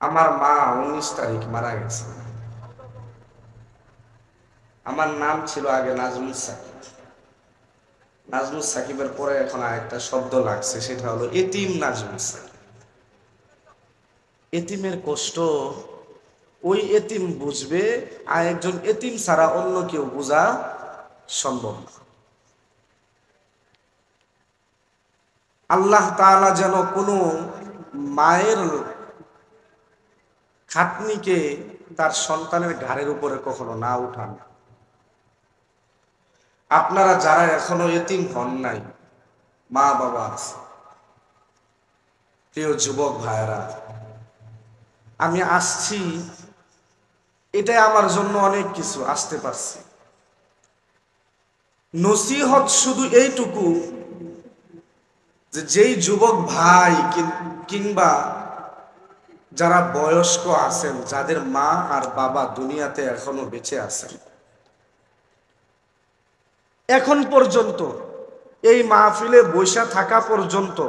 আমার মা 19 তারিখ মারা গেছে। আমার নাম ছিল আগে নাজমুল সাকিব। নাজমুল সাকিবের পরে এখন আরেকটা শব্দ লাগছে, সেটা হলো এতিম নাজমুল সাকিব। এতিমের কষ্ট ওই এতিম বুঝবে, আর একজন এতিম ছাড়া অন্য কেউ বোঝা সম্ভব না। আল্লাহ তাআলা যেন কোনো মায়ের খাটনিকে তার সন্তানের ঘাড়ের উপরে কখনো না উঠান। আপনারা যারা এখনো এতিম হন নাই, মা বাবা আছে, প্রিয় যুবক ভাইরা, আমি আসছি, এটাই আমার জন্য অনেক কিছু, আসতে পারছি। নসিহত শুধু এইটুকু যে যেই যুবক ভাই কিংবা যারা বয়স্ক আছেন, যাদের মা আর বাবা দুনিয়াতে এখনো বেঁচে আছেন, এখন পর্যন্ত এই মাহফিলে বৈশা থাকা পর্যন্ত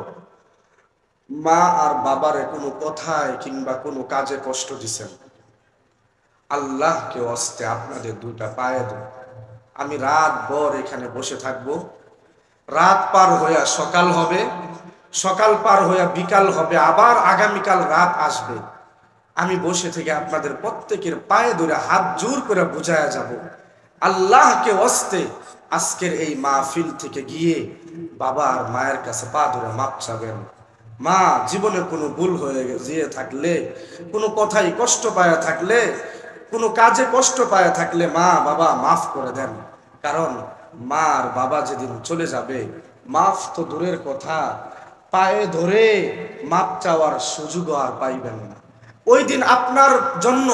মা আর বাবারে কোনো কথায় কিংবা কোনো কাজে কষ্ট দিছেন, আল্লাহকে ওয়াস্তে আপনাদের দুইটা পায়ে দেন। আমি রাত ভর এখানে বসে থাকবো, রাত পার হইয়া সকাল হবে, সকাল পার হইয়া বিকাল হবে, আবার আগামীকাল রাত আসবে। আমি বসে থেকে আপনাদের প্রত্যেকের পায়ে ধরে হাত জোর করে বুঝায়া যাব, আল্লাহকে ওয়াস্তে আজকের এই মাহফিল থেকে গিয়ে বাবা আর মায়ের কাছে পা ধরে মাপ চাবেন। মা, জীবনে কোনো ভুল হয়ে যেয়ে থাকলে, কোনো কথাই কষ্ট পায়া থাকলে, কোনো কাজে কষ্ট পায়া থাকলে মা বাবা মাফ করে দেন। কারণ মা আর বাবা যেদিন চলে যাবে, মাফ তো দূরের কথা, পায়ে ধরে মাপ চাওয়ার সুযোগও আর পাইবেন না। ওই দিন আপনার জন্য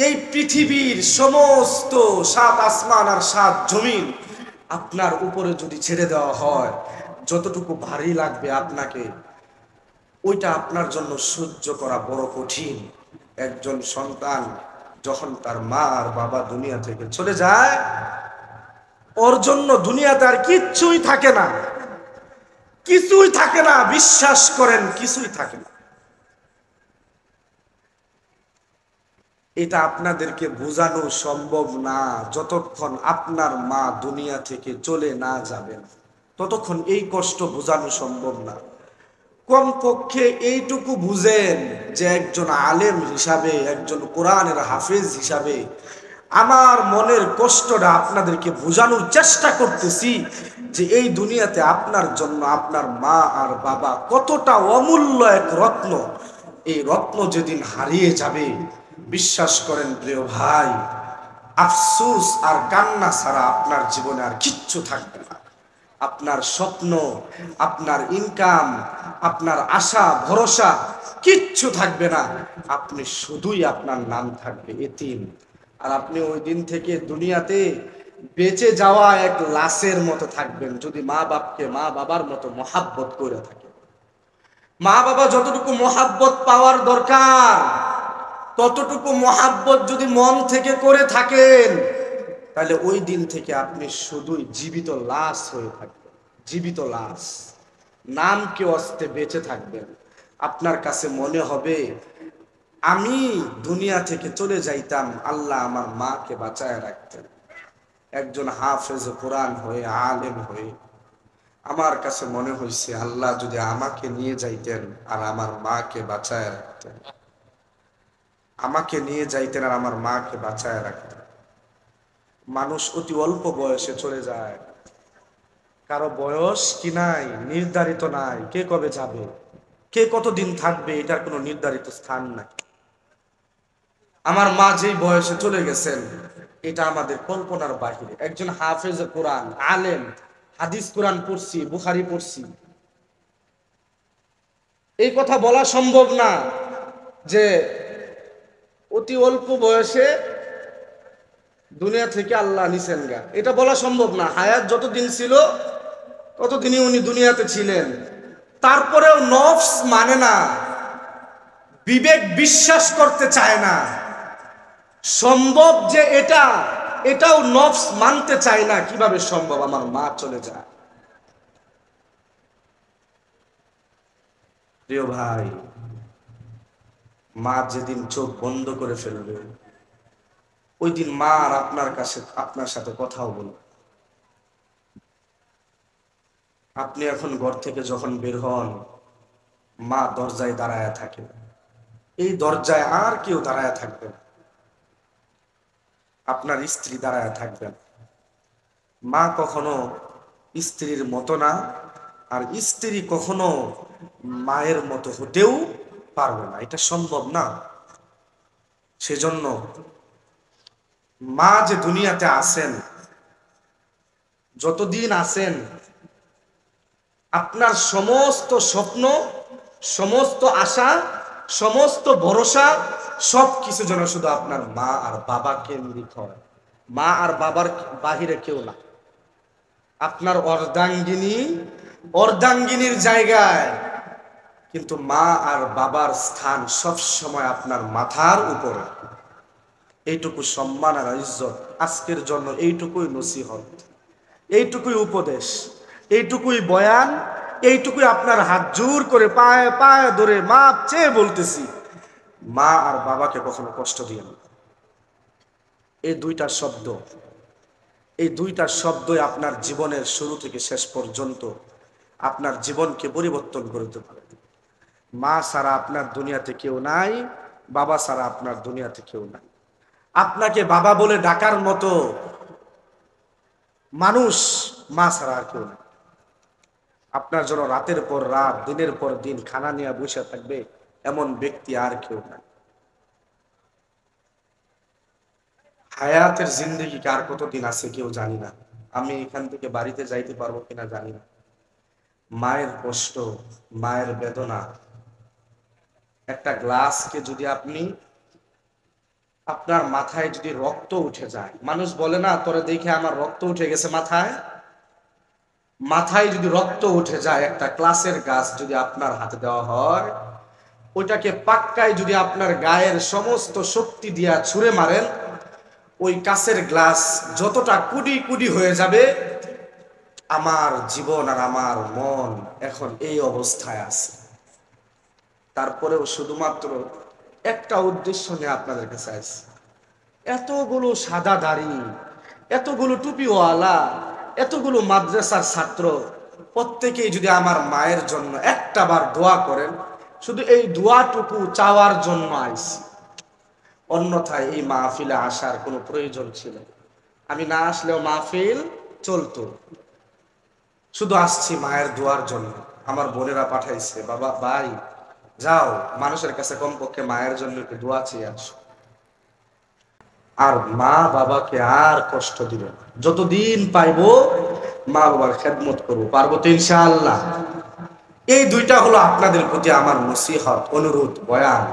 এই পৃথিবীর সমস্ত 7 আসমান আর 7 জমিন আপনার উপরে যদি ছেড়ে দেওয়া হয়, যতটুকু ভারী লাগবে আপনাকে, ওইটা আপনার জন্য সহ্য করা বড় কঠিন। একজন সন্তান যখন তার মা আর বাবা দুনিয়া থেকে চলে যায়, ওর জন্য দুনিয়াতে আর কিচ্ছুই থাকে না, কিছুই থাকে না, বিশ্বাস করেন, কিছুই থাকে না। এটা আপনাদেরকে বোঝানো সম্ভব না। যতক্ষণ আপনার মা দুনিয়া থেকে চলে না যাবেন, ততক্ষণ এই কষ্ট বোঝানো সম্ভব না। কমপক্ষে এইটুকু বুঝেন যে একজন আলেম হিসাবে, একজন কোরআনের হাফেজ হিসাবে আমার মনের কষ্টটা আপনাদেরকে বোঝানোর চেষ্টা করতেছি যে এই দুনিয়াতে আপনার জন্য আপনার মা আর বাবা কতটা অমূল্য এক রত্ন। এই রত্ন যেদিন হারিয়ে যাবে, বিশ্বাস করেন প্রিয় ভাই, আফসোস আর কান্না ছাড়া আপনার জীবনে আর কিচ্ছু থাকবে না। আপনার স্বপ্ন, আপনার ইনকাম, আপনার আশা ভরসা কিচ্ছু থাকবে না। আপনি শুধুই, আপনার নাম থাকবে এতিম। আর আপনি ওই দিন থেকে দুনিয়াতে বেঁচে যাওয়া এক লাশের মতো থাকবেন, যদি মা বাপকে মা বাবার মতো মহাব্বত করে থাকে। মা বাবা যতটুকু মহাব্বত পাওয়ার দরকার, ততটুকু মহাব্বত যদি মন থেকে করে থাকেন, তাহলে ওই দিন থেকে আপনি শুধুই জীবিত লাশ হয়ে থাকবেন, জীবিত লাশ। নামকে অস্তে বেঁচে থাকবেন। আপনার কাছে মনে হবে আমি দুনিয়া থেকে চলে যাইতাম, আল্লাহ আমার মাকে বাঁচায় রাখতেন। একজন হাফেজ কোরআন হয়ে, আলেম হয়ে আমার কাছে মনে হয়েছে আল্লাহ যদি আমাকে নিয়ে যাইতেন আর আমার মাকে বাঁচায় রাখতেন, আমাকে নিয়ে যাইতেন আর আমার মাকে বাঁচায় রাখতেন। মানুষ অতি অল্প বয়সে চলে যায়, কারো বয়স কি নাই, নির্ধারিত নাই, কে কবে যাবে, কে কতদিন থাকবে, এটার কোনো নির্ধারিত স্থান নাই। আমার মা যেই বয়সে চলে গেছেন, এটা আমাদের কল্পনার বাহিরে। একজন হাফেজ কোরআন, আলেম, হাদিস কোরআন পড়ছি, বুখারি পড়ছি, এই কথা বলা সম্ভব না যে অতি অল্প বয়সে দুনিয়া থেকে আল্লাহ নিছেন গা, এটা বলা সম্ভব না। হায়াত যতদিন ছিল ততদিনই উনি দুনিয়াতে ছিলেন। তারপরেও নফস মানে না, বিবেক বিশ্বাস করতে চায় না, সম্ভব যে এটা, এটাও নফস মানতে চায় না। কিভাবে সম্ভব আমার মা চলে যায়? প্রিয় ভাই, মা যেদিন চোখ বন্ধ করে ফেলবে, ওই দিন মা আর আপনার সাথে কথাও বলবে। আপনি এখন ঘর থেকে যখন বের হন, মা দরজায় দাঁড়ায় থাকে, এই দরজায় আর কেউ দাঁড়ায় থাকবে না, আপনার স্ত্রী দাঁড়ায় থাকবেন। মা কখনো স্ত্রীর মতো না, আর স্ত্রী কখনো মায়ের মতো হতেও পারবে না, এটা সম্ভব না। সেজন্য মা যে দুনিয়াতে আছেন, যতদিন আছেন, আপনার সমস্ত স্বপ্ন, সমস্ত আশা, সমস্ত ভরসা, সব কিছু যেন শুধু আপনার মা আর বাবা কেন্দ্রিক হয়। মা আর বাবার বাহিরে কেউ না। আপনার অর্ধাঙ্গিনীর জায়গায়, কিন্তু মা আর বাবার স্থান সব সময় আপনার মাথার উপরে। এইটুকু সম্মান আর ইজ্জত আজকের জন্য, এইটুকুই নসিহত, এইটুকুই উপদেশ, এইটুকুই বয়ান, এইটুকুই আপনার হাত জোর করে পায়ে পায়ে ধরে মাপ চেয়ে বলতেছি, মা আর বাবাকে কখনো কষ্ট দিয়েন না। এই দুইটা শব্দ, এই দুইটা শব্দই আপনার জীবনের শুরু থেকে শেষ পর্যন্ত আপনার জীবনকে পরিবর্তন করতে পারে। মা ছাড়া আপনার দুনিয়াতে কেউ নাই, বাবা ছাড়া আপনার দুনিয়াতে কেউ নাই। আপনাকে বাবা বলে ডাকার মতো মানুষ মা ছাড়া আর কেউ নাই। আপনার জন্য রাতের পর রাত, দিনের পর দিন খানা নিয়ে বসে থাকবে এমন ব্যক্তি আর কেউ নাই। হায়াতের জিন্দেগি কার কতদিন আছে কেউ জানি না। আমি এখান থেকে বাড়িতে যাইতে পারবো কিনা জানি না। মায়ের কষ্ট, মায়ের বেদনা, একটা গ্লাসকে যদি আপনার মাথায় যদি রক্ত উঠে যায়, মানুষ বলে না তোরে দেখে আমার রক্ত উঠে গেছে মাথায়, মাথায় যদি রক্ত উঠে যায়, একটা ক্লাসের গাছ যদি আপনার হাতে দেওয়া হয়, ওইটাকে পাক্কায় যদি আপনার গায়ের সমস্ত শক্তি দিয়া ছুঁড়ে মারেন, ওই কাছের গ্লাস যতটা কুডি কুডি হয়ে যাবে। আমার জীবন আর আমার মন এখন এই অবস্থায় আছে। তারপরেও শুধুমাত্র একটা উদ্দেশ্য নিয়ে আপনাদের কাছে আসছি। এতগুলো সাদা দাড়ি, এতগুলো টুপিওয়ালা, এতগুলো মাদ্রাসার ছাত্র, প্রত্যেকেই যদি আমার মায়ের জন্য একটা বার দোয়া করেন, শুধু এই দোয়াটুকু চাওয়ার জন্য আইছি। অন্যথায় এই মাহফিলে আসার কোনো প্রয়োজন ছিল, আমি না আসলেও মাহফিল চলতো। শুধু আসছি মায়ের দোয়ার জন্য। আমার বোনেরা পাঠাইছে, বাবা ভাই যাও মানুষের কাছে কমপক্ষে মায়ের জন্য একটু দোয়া চেয়ে আসো। আর মা বাবাকে আর কষ্ট দিবে না। যতদিন পাইবো মা বাবার খেদমত করবো, পারবো তো ইনশাআল্লাহ। এই দুইটা হলো আপনাদের প্রতি আমার নসিহত, অনুরোধ, বয়ান।